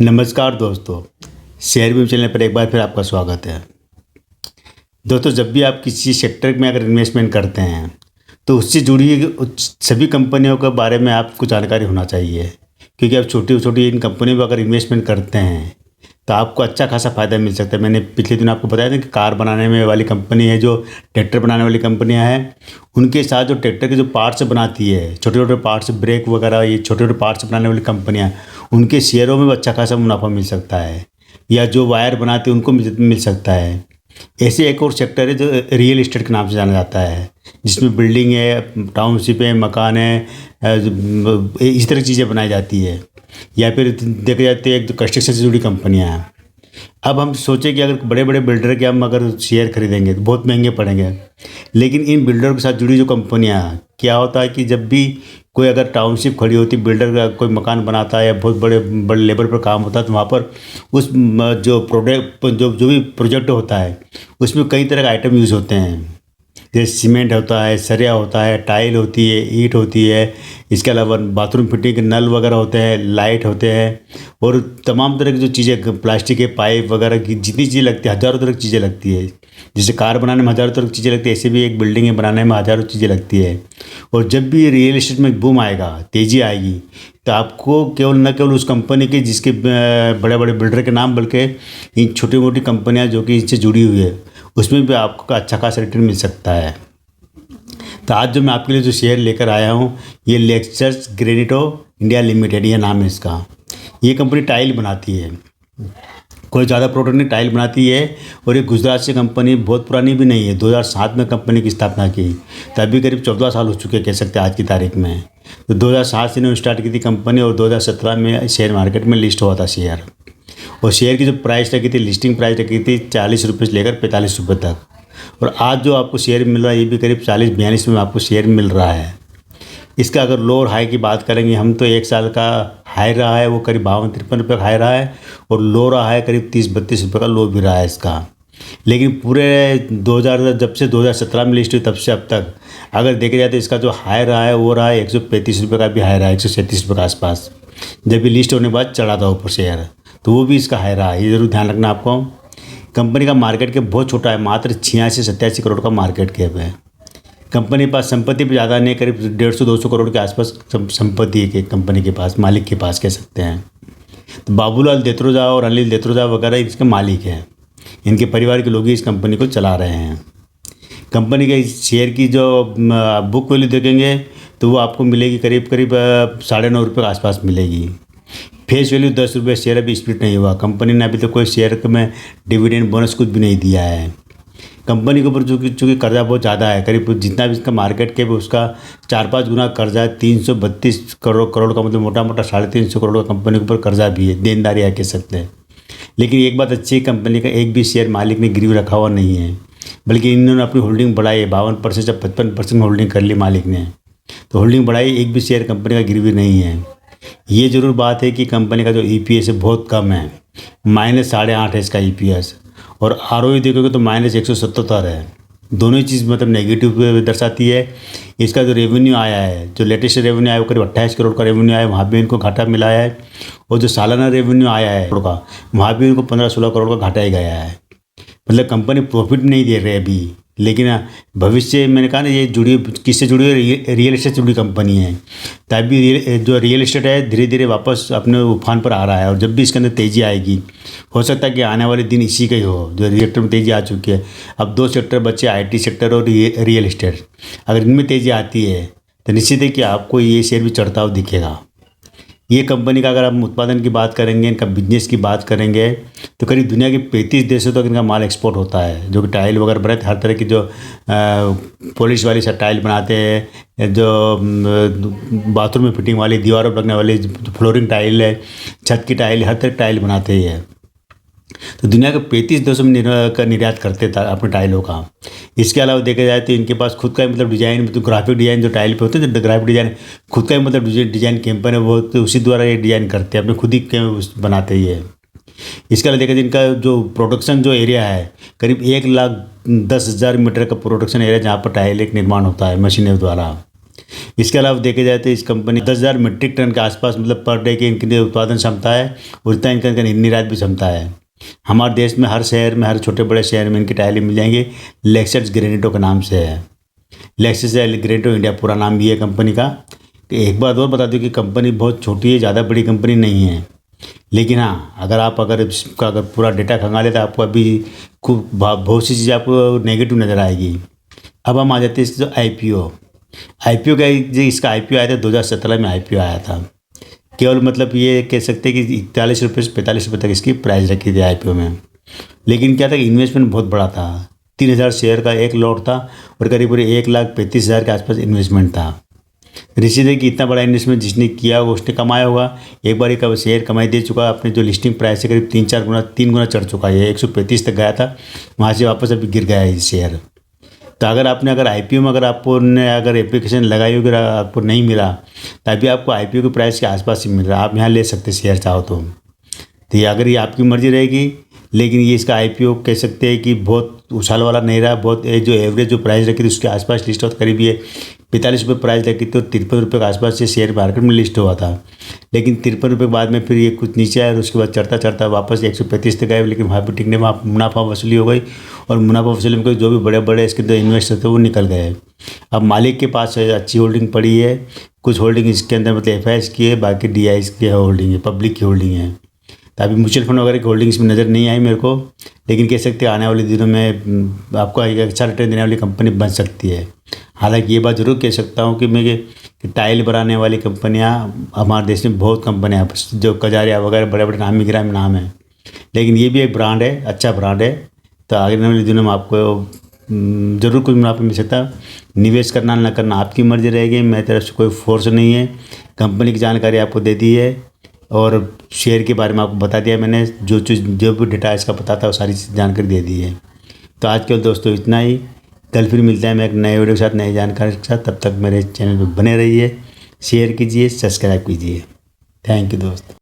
नमस्कार दोस्तों, share view channel पर एक बार फिर आपका स्वागत है। दोस्तों, जब भी आप किसी सेक्टर में अगर इन्वेस्टमेंट करते हैं तो उससे जुड़ी सभी कंपनियों के बारे में आपको जानकारी होना चाहिए, क्योंकि आप छोटी छोटी इन कंपनियों में अगर इन्वेस्टमेंट करते हैं तो आपको अच्छा खासा फ़ायदा मिल सकता है। मैंने पिछले दिन आपको बताया था कि कार बनाने में वाली कंपनी है, जो ट्रैक्टर बनाने वाली कंपनियां हैं, उनके साथ जो ट्रैक्टर के जो पार्ट्स बनाती है, छोटे छोटे पार्ट्स, ब्रेक वगैरह, ये छोटे छोटे पार्ट्स बनाने वाली कंपनियां, उनके शेयरों में अच्छा खासा मुनाफा मिल सकता है। या जो वायर बनाते हैं उनको मिल सकता है। ऐसे एक और सेक्टर है जो रियल एस्टेट के नाम से जाना जाता है, जिसमें बिल्डिंग है, टाउनशिप है, मकान है, इस तरह की चीज़ें बनाई जाती है। या फिर देखे जाते हैं जो कंस्ट्रक्शन से जुड़ी कंपनियां हैं। अब हम सोचें कि अगर बड़े बड़े बिल्डर के हम अगर शेयर खरीदेंगे तो बहुत महंगे पड़ेंगे, लेकिन इन बिल्डर के साथ जुड़ी जो कंपनियां, क्या होता है कि जब भी कोई अगर टाउनशिप खड़ी होती, बिल्डर का कोई मकान बनाता है या बहुत बड़े बड़े लेवल पर काम होता है, तो वहाँ पर जो प्रोडक्ट जो जो भी प्रोजेक्ट होता है उसमें कई तरह के आइटम यूज़ होते हैं। जैसे सीमेंट होता है, सरिया होता है, टाइल होती है, ईंट होती है। इसके अलावा बाथरूम फिटिंग के नल वगैरह होते हैं, लाइट होते हैं, और तमाम तरह की जो चीज़ें, प्लास्टिक के पाइप वगैरह की जितनी चीज़ें लगती है, हज़ारों तरह की चीज़ें लगती है। जैसे कार बनाने में हज़ारों तरह की चीज़ें लगती है, ऐसे भी एक बिल्डिंग बनाने में हज़ारों चीज़ें लगती है। और जब भी रियल एस्टेट में बूम आएगा, तेज़ी आएगी, तो आपको केवल न केवल उस कंपनी के जिसके बड़े बड़े बिल्डर के नाम, बल्कि इन छोटी मोटी कंपनियाँ जो कि इससे जुड़ी हुई है, उसमें भी आपको अच्छा खासा रिटर्न मिल सकता है। तो आज जो मैं आपके लिए जो शेयर लेकर आया हूँ, ये लेक्सर्स ग्रेनिटो इंडिया लिमिटेड, ये नाम है इसका। ये कंपनी टाइल बनाती है, कोई ज़्यादा प्रोडक्ट नहीं, टाइल बनाती है। और ये गुजरात से कंपनी, बहुत पुरानी भी नहीं है, 2007 में कंपनी की स्थापना की, तो अभी करीब 14 साल हो चुके हैं कह सकते हैं आज की तारीख में। तो 2007 से इन्होंने स्टार्ट की थी कंपनी, और 2017 में शेयर मार्केट में लिस्ट हुआ था शेयर। और शेयर की जो प्राइस रखी थी, लिस्टिंग प्राइस रखी थी 40 रुपये से लेकर 45 रुपये तक। और आज जो आपको शेयर मिल रहा है, ये भी करीब 40-42 में आपको शेयर मिल रहा है। इसका अगर लो और हाई की बात करेंगे हम, तो एक साल का हाई रहा है वो करीब 52-53 रुपये का हाई रहा है, और लो रहा है करीब 30-32 रुपये का लो भी रहा है इसका। लेकिन पूरे 2000 जब से 2017 में लिस्ट हुई तब से अब तक अगर देखे जाए तो इसका जो हाई रहा है वो रहा है 135 रुपये का भी हाई रहा है, 137 रुपये के आसपास। जब भी लिस्ट होने के बाद चढ़ा था ऊपर शेयर, तो वो भी इसका हाई रहा है, ये ज़रूर ध्यान रखना आपको। कंपनी का मार्केट कैप बहुत छोटा है, मात्र 86-87 करोड़ का मार्केट कैप है। कंपनी के पास संपत्ति भी ज़्यादा नहीं, करीब 150-200 करोड़ के आसपास संपत्ति है कंपनी के पास, मालिक के पास कह सकते हैं। तो बाबूलाल देत्रोजा और अनिल देत्रोजा वगैरह इसके मालिक हैं। इनके परिवार के लोग ही इस कंपनी को चला रहे हैं। कंपनी के इस शेयर की जो बुक वैल्यू देखेंगे तो वो आपको मिलेगी करीब करीब 9.5 रुपये के आसपास मिलेगी। फेस वैल्यू 10 रुपये, शेयर अभी स्प्लिट नहीं हुआ। कंपनी ने अभी तक कोई शेयर में डिविडेंड बोनस कुछ भी नहीं दिया है। कंपनी के ऊपर चूँकि कर्जा बहुत ज़्यादा है, करीब जितना भी इसका मार्केट कैप उसका 4-5 गुना कर्जा है। 332 करोड़ का, मतलब मोटा मोटा 350 करोड़ का कंपनी के ऊपर कर्जा भी है, देनदारी है कह सकते हैं। लेकिन एक बात अच्छी है, कंपनी का एक भी शेयर मालिक ने गिरवी रखा हुआ नहीं है, बल्कि इन्होंने अपनी होल्डिंग बढ़ाई है। 52% से 55% होल्डिंग कर ली मालिक ने, तो होल्डिंग बढ़ाई, एक भी शेयर कंपनी का गिरवी नहीं है। ये ज़रूर बात है कि कंपनी का जो EPS है बहुत कम है, -8.5 है इसका EPS, और ROE देखोगे तो -177 है। दोनों ही चीज़ मतलब नेगेटिव दर्शाती है। इसका जो रेवेन्यू आया है, जो लेटेस्ट रेवेन्यू आया है, वो करीब 28 करोड़ का रेवेन्यू आया है, वहाँ भी इनको घाटा मिला है। और जो सालाना रेवेन्यू आया है का, वहाँ भी इनको 15-16 करोड़ का घाटा ही गया है। मतलब कंपनी प्रॉफिट नहीं दे रही अभी, लेकिन भविष्य, मैंने कहा ना, ये जुड़ी किससे जुड़ी है, रियल एस्टेट से जुड़ी कंपनी है। तभी जो रियल एस्टेट है धीरे धीरे वापस अपने उफान पर आ रहा है, और जब भी इसके अंदर तेज़ी आएगी, हो सकता है कि आने वाले दिन इसी का ही हो। जो रियल एस्टेट में तेज़ी आ चुकी है, अब 2 सेक्टर बचे, IT सेक्टर और रियल एस्टेट। अगर इनमें तेज़ी आती है तो निश्चित है कि आपको ये शेयर भी चढ़ता हुआ दिखेगा। ये कंपनी का अगर हम उत्पादन की बात करेंगे, इनका बिजनेस की बात करेंगे, तो करीब दुनिया के 35 देशों तक इनका माल एक्सपोर्ट होता है। जो कि टाइल वगैरह बनाते, हर तरह की जो पॉलिश वाली सब टाइल बनाते हैं, जो बाथरूम में फिटिंग वाली, दीवारों पर लगने वाली फ्लोरिंग टाइल है, छत की टाइल, हर तरह की टाइल बनाते हैं। तो दुनिया के 35 देशों में निर्यात करते था अपने टाइलों का। इसके अलावा देखा जाए तो इनके पास खुद का ही मतलब डिज़ाइन, तो ग्राफिक डिज़ाइन जो टाइल पे होते हैं, जो ग्राफिक डिज़ाइन खुद का ही मतलब डिज़ाइन कैंपन है, वो तो उसी द्वारा ये डिज़ाइन करते हैं, अपने खुद ही बनाते ही है। इसके अलावा देखा जाए इनका जो प्रोडक्शन जो एरिया है, करीब 1,10,000 मीटर का प्रोडक्शन एरिया, जहाँ पर टाइल एक निर्माण होता है मशीनों द्वारा। इसके अलावा देखे जाए तो इस कंपनी 10,000 मीट्रिक टन के आसपास मतलब पर डे की इनकी उत्पादन क्षमता है, और इतना इनका निर्यात भी क्षमता है। हमारे देश में हर शहर में, हर छोटे बड़े शहर में इनकी टायलें मिल जाएंगी। लेक्सस ग्रेनिटो के नाम से है। लेक्सस ग्रेनिटो इंडिया पूरा नाम भी है कंपनी का। एक बात और बता दूं कि कंपनी बहुत छोटी है, ज़्यादा बड़ी कंपनी नहीं है। लेकिन हाँ, अगर इसका अगर पूरा डेटा खंगाले तो आपको अभी खूब बहुत सी चीज़ें आपको नेगेटिव नज़र आएगी। अब हम आ जाते हैं इसका जो आईपीओ का, इसका आईपीओ आया था 2017 में आईपीओ आया था। केवल मतलब ये कह सकते हैं कि 41 रुपये से 45 रुपये तक इसकी प्राइस रखी थी आईपीओ में। लेकिन क्या था कि इन्वेस्टमेंट बहुत बड़ा था। 3,000 शेयर का एक लॉट था और करीब 1,35,000 के आसपास इन्वेस्टमेंट था। ऋषि देखिए इतना बड़ा इन्वेस्टमेंट जिसने किया होगा उसने कमाया होगा। एक बार एक शेयर कमाई दे चुका है। अपने जो लिस्टिंग प्राइस से करीब 3 गुना चढ़ चुका है। 135 तक गया था, वहाँ से वापस अभी गिर गया है ये शेयर। तो अगर आईपीओ में अगर एप्लीकेशन लगाई होगी, आपको नहीं मिला, तभी आपको आईपीओ की प्राइस के आसपास ही मिल रहा है। आप यहाँ ले सकते शेयर चाहो तो ये अगर ये आपकी मर्जी रहेगी। लेकिन ये इसका आईपीओ कह सकते हैं कि बहुत उछाल वाला नहीं रहा। बहुत जो एवरेज जो प्राइस रखी थी उसके आसपास लिस्ट हुआ था। करीब ये 45 रुपये प्राइस रखी थी और 53 रुपये के आसपास ये शेयर मार्केट में लिस्ट हुआ था। लेकिन 53 रुपये के बाद में फिर ये कुछ नीचे आया और उसके बाद चढ़ता चढ़ता वापस 135 तक गए। लेकिन वहाँ पर टिकने में मुनाफा वसूली हो गई, और मुनाफा वसूली में जो भी बड़े बड़े इसके अंदर इन्वेस्टर थे वो निकल गए। अब मालिक के पास अच्छी होल्डिंग पड़ी है। कुछ होल्डिंग इसके अंदर मतलब एफआईएस की है, बाकी डीआईएस की होल्डिंग है, पब्लिक की होल्डिंग है। तो अभी म्यूचुअल फंड वगैरह की होल्डिंग्स में नज़र नहीं आई मेरे को। लेकिन कह सकते हैं आने वाले दिनों में आपको एक अच्छा रिटर्न देने वाली कंपनी बन सकती है। हालांकि ये बात ज़रूर कह सकता हूँ कि टाइल बनाने वाली कंपनियाँ हमारे देश में बहुत कंपनियाँ जो कजारिया वगैरह बड़े बड़े नामी गिरामी नाम है। लेकिन ये भी एक ब्रांड है, अच्छा ब्रांड है। तो आगे वाले दिनों में आपको ज़रूर कुछ मुनाफा मिल सकता है। निवेश करना ना करना आपकी मर्जी रहेगी। मेरी तरफ से कोई फोर्स नहीं है। कंपनी की जानकारी आपको दे दी है और शेयर के बारे में आपको बता दिया मैंने। जो भी डेटा इसका पता था वो सारी जानकारी दे दी है। तो आज के दोस्तों इतना ही। कल फिर मिलते हैं मैं एक नए वीडियो के साथ, नई जानकारी के साथ। तब तक मेरे चैनल पर बने रहिए, शेयर कीजिए, सब्सक्राइब कीजिए। थैंक यू दोस्तों।